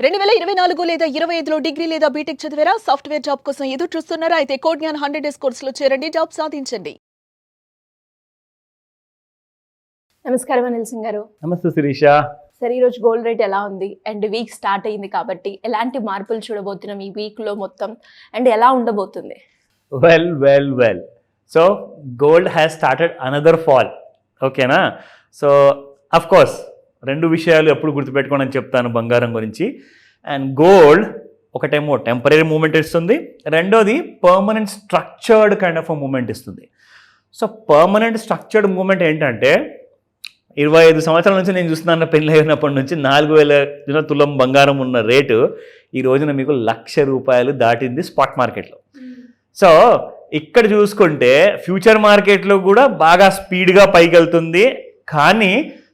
2024 లేదా 25లో డిగ్రీ లేదా బీటెక్ చదివారా? సాఫ్ట్‌వేర్ జాబ్ కోసం ఎదురు చూస్తున్నారా? అయితే కోడ్ జ్ఞాన్ 100 డేస్ కోర్సులో చేరండి, జాబ్ సాధించండి. నమస్కారం అనిల్ సింగ్ గారు. నమస్తే శిరీష. సరే, ఈ రోజు గోల్డ్ రేట్ ఎలా ఉంది? అండ్ వీక్ స్టార్ట్ అయింది కాబట్టి ఎలాంటి మార్పులు చూడబోతున్నాం ఈ వీక్ లో మొత్తం, అండ్ ఎలా ఉండబోతుంది? Well so gold has started another fall. ఓకేనా? సో అఫ్ కోర్స్ రెండు విషయాలు ఎప్పుడు గుర్తుపెట్టుకోండి అని చెప్తాను బంగారం గురించి. అండ్ గోల్డ్ ఒకటేమో టెంపరీ మూమెంట్ ఇస్తుంది, రెండోది permanent structured kind of moment ఇస్తుంది. సో పర్మనెంట్ స్ట్రక్చర్డ్ మూమెంట్ ఏంటంటే 25 సంవత్సరాల నుంచి నేను చూస్తున్నాను, పెళ్ళి అయినప్పటి నుంచి 4000 తులం బంగారం ఉన్న రేటు ఈ రోజున మీకు ₹1,00,000 దాటింది స్పాట్ మార్కెట్లో. సో ఇక్కడ చూసుకుంటే ఫ్యూచర్ మార్కెట్లో కూడా బాగా స్పీడ్గా పైకి వెళ్తుంది, కానీ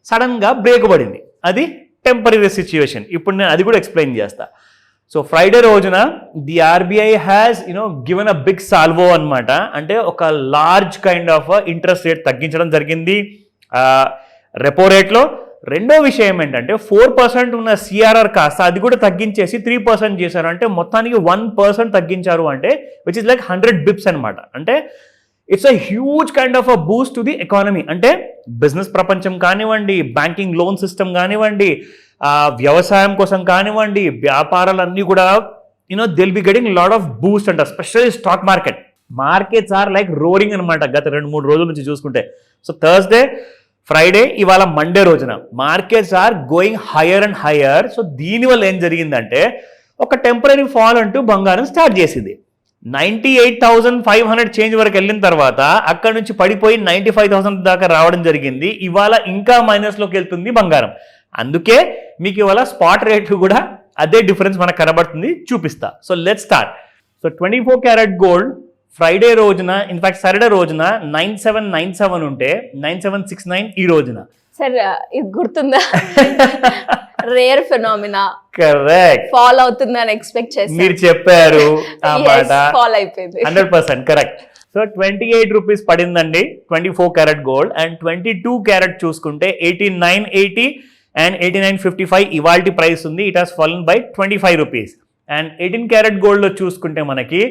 సడన్గా బ్రేక్ పడింది. అది టెంపరీ సిచ్యువేషన్. ఇప్పుడు నేను అది కూడా ఎక్స్ప్లెయిన్ చేస్తా. సో ఫ్రైడే రోజున the RBI has given a big salvo అనమాట. అంటే ఒక large kind of interest rate తగ్గించడం జరిగింది రెపో రేట్లో. రెండో విషయం ఏంటంటే 4% ఉన్న సిఆర్ఆర్ కాస్త అది కూడా తగ్గించేసి 3% చేశారు. అంటే మొత్తానికి 1% తగ్గించారు, అంటే విచ్ ఇస్ లైక్ 100 బిప్స్ అనమాట. అంటే it's a huge kind of a Boost to the economy. అంటే బిజినెస్ ప్రపంచం కానివ్వండి, బ్యాంకింగ్ లోన్ సిస్టమ్ కానివ్వండి, వ్యవసాయం కోసం కానివ్వండి, వ్యాపారాలన్నీ కూడా will be getting lot of boost అంట. Specially stock markets are like roaring అనమాట గత 2-3 రోజుల నుంచి చూసుకుంటే. సో థర్స్డే, ఫ్రైడే, ఇవాళ మండే రోజున markets are going higher and higher. So దీనివల్ల ఏం జరిగిందంటే ఒక టెంపరీ ఫాల్ అంటూ బంగారం స్టార్ట్ చేసింది. 98,500 చేంజ్ వరకు వెళ్ళిన తర్వాత అక్కడ నుంచి పడిపోయి 95,000 దాకా రావడం జరిగింది. ఇవాళ ఇంకా మైనస్లోకి వెళ్తుంది బంగారం. అందుకే మీకు ఇవాళ స్పాట్ రేట్లు కూడా అదే డిఫరెన్స్ మనకు కనబడుతుంది, చూపిస్తా. So let's start. So 24 carat gold Friday రోజున, ఇన్ఫాక్ట్ సాటర్డే రోజున 9797 ఉంటే 9769 ఈ రోజున. సార్, ఇది గుర్తుందా? Rare phenomena. కరెక్ట్. ఫాల్ అవుతుందని ఎక్స్పెక్ట్ చేశాను, మీరు చెప్పారు ఆ మాట. ఫాల్ అయిపోయింది. 100% కరెక్ట్. సో 28 రూపీస్ పడిందండి 24 క్యారెట్ గోల్డ్. అండ్ 22 క్యారెట్ చూసుకుంటే 8980 అండ్ 8955 ఇవాల్టి ప్రైస్ ఉంది. It has fallen by 25 rupees. And 18 carrot గోల్డ్లో చూసుకుంటే మనకి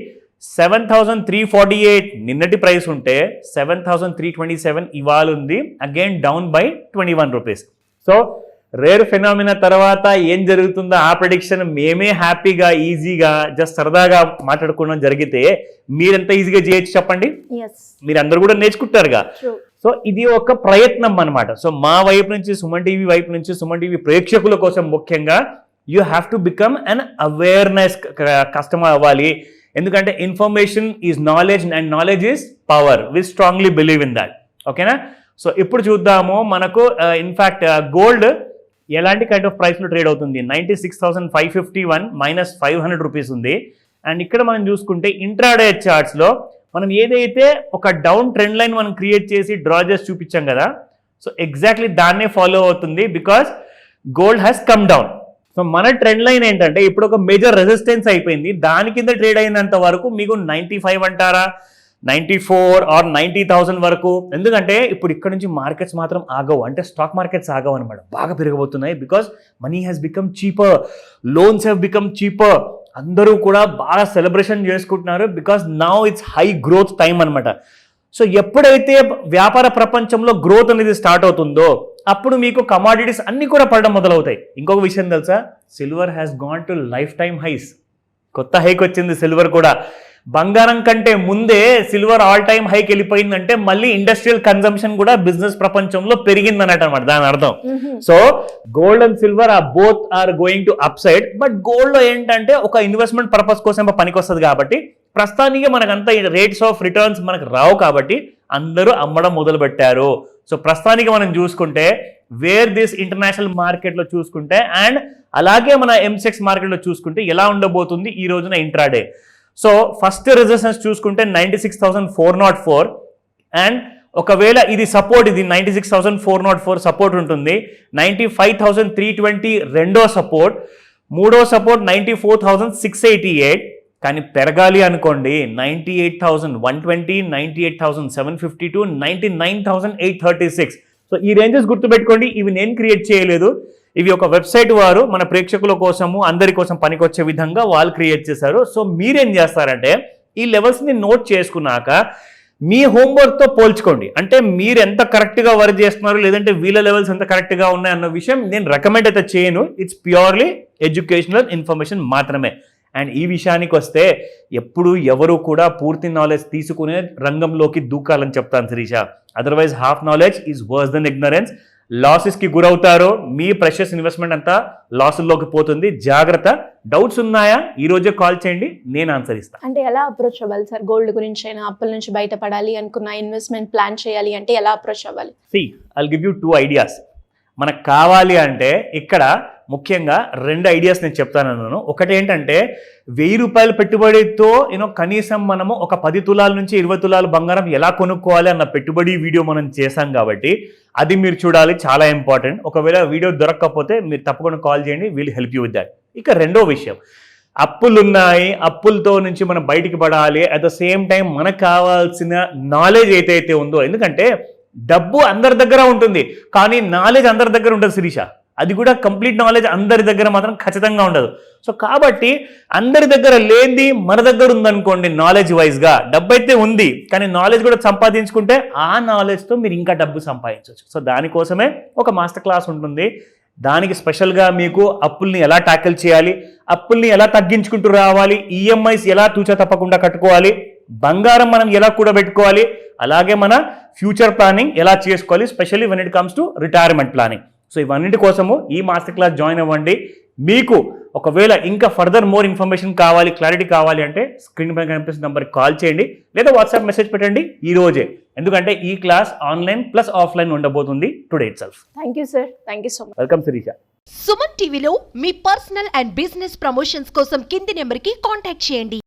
7,348 నిన్నటి ప్రైస్ ఉంటే 7,327 ఇవాళ ఉంది. Again down by 21 rupees. So rare phenomena తర్వాత ఏం జరుగుతుందో ఆ ప్రెడిక్షన్ మేమే హ్యాపీగా ఈజీగా జస్ట్ సరదాగా మాట్లాడుకోవడం జరిగితే మీరెంత ఈజీగా చేయొచ్చు చెప్పండి? మీరందరూ కూడా నేర్చుకుంటారుగా. సో ఇది ఒక ప్రయత్నం అనమాట. సో మా వైపు నుంచి, సుమన్ టీవీ వైపు నుంచి, సుమన్ టీవీ ప్రేక్షకుల కోసం ముఖ్యంగా you have to become an awareness customer అవ్వాలి. ఎందుకంటే information is knowledge and knowledge is power. We strongly believe in that. ఓకేనా? సో ఇప్పుడు చూద్దాము మనకు ఇన్ఫాక్ట్ గోల్డ్ ఎలాంటి కైండ్ ఆఫ్ ప్రైస్లో ట్రేడ్ అవుతుంది. 96,551 మైనస్ 500 రూపీస్ ఉంది. అండ్ ఇక్కడ మనం చూసుకుంటే ఇంట్రాడే చార్ట్స్లో మనం ఏదైతే ఒక డౌన్ ట్రెండ్ లైన్ మనం క్రియేట్ చేసి డ్రా చేసి చూపించాం కదా, సో ఎగ్జాక్ట్లీ దాన్నే ఫాలో అవుతుంది. Because gold has come down. So మన ట్రెండ్ లైన్ ఏంటంటే ఇప్పుడు ఒక మేజర్ రెసిస్టెన్స్ అయిపోయింది. దాని కింద ట్రేడ్ అయినంత వరకు మీకు 95 అంటారా, 94 ఆర్ 90,000 వరకు. ఎందుకంటే ఇప్పుడు ఇక్కడ నుంచి మార్కెట్స్ మాత్రం ఆగవు, అంటే స్టాక్ మార్కెట్స్ ఆగవు అనమాట, బాగా పెరగబోతున్నాయి. Because money has become cheaper, loans have become cheaper. అందరూ కూడా బాగా సెలబ్రేషన్ చేసుకుంటున్నారు because now it's high growth time అనమాట. సో ఎప్పుడైతే వ్యాపార ప్రపంచంలో గ్రోత్ అనేది స్టార్ట్ అవుతుందో అప్పుడు మీకు కమాడిటీస్ అన్నీ కూడా పడడం మొదలవుతాయి. ఇంకొక విషయం తెలుసా? Silver has gone to lifetime highs. కొత్త హైక్ వచ్చింది సిల్వర్ కూడా. బంగారం కంటే ముందే సిల్వర్ ఆల్ టైమ్ హైకి వెళ్ళిపోయిందంటే మళ్ళీ ఇండస్ట్రియల్ కన్జంప్షన్ కూడా బిజినెస్ ప్రపంచంలో పెరిగింది అన్నట్టు అనమాట దాని అర్థం. So gold and silver both are going to upside. But gold లో ఏంటంటే ఒక ఇన్వెస్ట్మెంట్ పర్పస్ కోసం పనికి వస్తుంది కాబట్టి ప్రస్తుతానికి మనకంతా రేట్స్ ఆఫ్ రిటర్న్స్ మనకు రావు కాబట్టి అందరూ అమ్మడం మొదలు పెట్టారు. సో ప్రస్తుతానికి మనం చూసుకుంటే వేర్ దిస్ ఇంటర్నేషనల్ మార్కెట్లో చూసుకుంటే అండ్ అలాగే మన ఎంసెక్స్ మార్కెట్లో చూసుకుంటే ఎలా ఉండబోతుంది ఈ రోజున ఇంట్రాడే. సో ఫస్ట్ రెసిస్టెన్స్ చూసుకుంటే 96,404 అండ్ ఒకవేళ ఇది సపోర్ట్, ఇది 96,404 సపోర్ట్ ఉంటుంది. 95,320 రెండో సపోర్ట్, మూడో సపోర్ట్ 94,688. కానీ పెరగాలి అనుకోండి 98,120, 98,752, 99,836. సో ఈ రేంజెస్ గుర్తుపెట్టుకోండి. ఇవి నేను క్రియేట్ చేయలేదు, ఇవి ఒక వెబ్సైట్ వారు మన ప్రేక్షకుల కోసము అందరి కోసం పనికొచ్చే విధంగా వాళ్ళు క్రియేట్ చేశారు. సో మీరేం చేస్తారంటే ఈ లెవెల్స్ని నోట్ చేసుకున్నాక మీ హోంవర్క్తో పోల్చుకోండి. అంటే మీరు ఎంత కరెక్ట్గా వర్క్ చేస్తున్నారు, లేదంటే వీళ్ళ లెవెల్స్ ఎంత కరెక్ట్గా ఉన్నాయి అన్న విషయం నేను రికమెండ్ అయితే చేయను. ఇట్స్ ప్యూర్లీ ఎడ్యుకేషనల్ ఇన్ఫర్మేషన్ మాత్రమే. అండ్ ఈ విషయానికి వస్తే ఎప్పుడు ఎవరు కూడా పూర్తి నాలెడ్జ్ తీసుకునే రంగంలోకి దూకాలని చెప్తాను Sirisha. Otherwise half knowledge is worse than ignorance. లాసెస్కి గురవుతారు, మీ ప్రెషస్ ఇన్వెస్ట్మెంట్ అంతా లాసుల్లోకి పోతుంది. జాగ్రత్త. డౌట్స్ ఉన్నాయా ఈ రోజే కాల్ చేయండి, నేను ఆన్సర్ ఇస్తాను. అంటే ఎలా అప్రోచ్ అవ్వాలి సార్? గోల్డ్ గురించి అయినా, అప్పుల నుంచి బయటపడాలి అనుకున్న, ఇన్వెస్ట్మెంట్ ప్లాన్ చేయాలి అంటే ఎలా అప్రోచ్ అవ్వాలి? I'll give you 2 ideas. మనకు కావాలి అంటే ఇక్కడ ముఖ్యంగా 2 ఐడియాస్ నేను చెప్తాను. ఒకటి ఏంటంటే 1000 రూపాయల పెట్టుబడితో కనీసం మనము ఒక 10 తులాల నుంచి 20 తులాల బంగారం ఎలా కొనుక్కోవాలి అన్న పెట్టుబడి వీడియో మనం చేశాం కాబట్టి అది మీరు చూడాలి, చాలా ఇంపార్టెంట్. ఒకవేళ వీడియో దొరకకపోతే మీరు తప్పకుండా కాల్ చేయండి, will help you with that. ఇక రెండో విషయం, అప్పులు ఉన్నాయి, అప్పులతో నుంచి మనం బయటికి పడాలి. అట్ ద సేమ్ టైం మనకు కావాల్సిన నాలెడ్జ్ ఏదైతే ఉందో, ఎందుకంటే డబ్బు అందరి దగ్గర ఉంటుంది కానీ నాలెడ్జ్ అందరి దగ్గర ఉండదు శిరీష. అది కూడా కంప్లీట్ నాలెడ్జ్ అందరి దగ్గర మాత్రం ఖచ్చితంగా ఉండదు. సో కాబట్టి అందరి దగ్గర లేనిది మన దగ్గర ఉందనుకోండి, నాలెడ్జ్ వైజ్గా డబ్బు అయితే ఉంది కానీ నాలెడ్జ్ కూడా సంపాదించుకుంటే ఆ నాలెడ్జ్తో మీరు ఇంకా డబ్బు సంపాదించవచ్చు. సో దానికోసమే ఒక మాస్టర్ క్లాస్ ఉంటుంది. దానికి స్పెషల్గా మీకు అప్పుల్ని ఎలా ట్యాకిల్ చేయాలి, అప్పుల్ని ఎలా తగ్గించుకుంటూ రావాలి, ఈఎంఐస్ ఎలా తూచా తప్పకుండా కట్టుకోవాలి, బంగారం మనం ఎలా కూడబెట్టుకోవాలి, అలాగే మన ఫ్యూచర్ ప్లానింగ్ ఎలా చేసుకోవాలి, specially when it comes to retirement planning. So ఇవన్నిటి కోసము ఈ మాస్టర్ క్లాస్ జాయిన్ అవ్వండి. మీకు ఒకవేళ ఇంకా ఫర్దర్ మోర్ ఇన్ఫర్మేషన్ కావాలి, క్లారిటీ కావాలి అంటే స్క్రీన్ పైన కనిపిస్తున్న నెంబర్కి కాల్ చేయండి, లేదా వాట్సాప్ మెసేజ్ పెట్టండి ఈ రోజే. ఎందుకంటే ఈ క్లాస్ ఆన్లైన్ ప్లస్ ఆఫ్లైన్ ఉండబోతుంది today itself. Thank you sir, thank you so much. Welcome Shirisha. Suman టీవీలో మీ పర్సనల్ అండ్ బిజినెస్ ప్రమోషన్స్ కోసం కింది నెంబర్కి కాంటాక్ట్ చేయండి.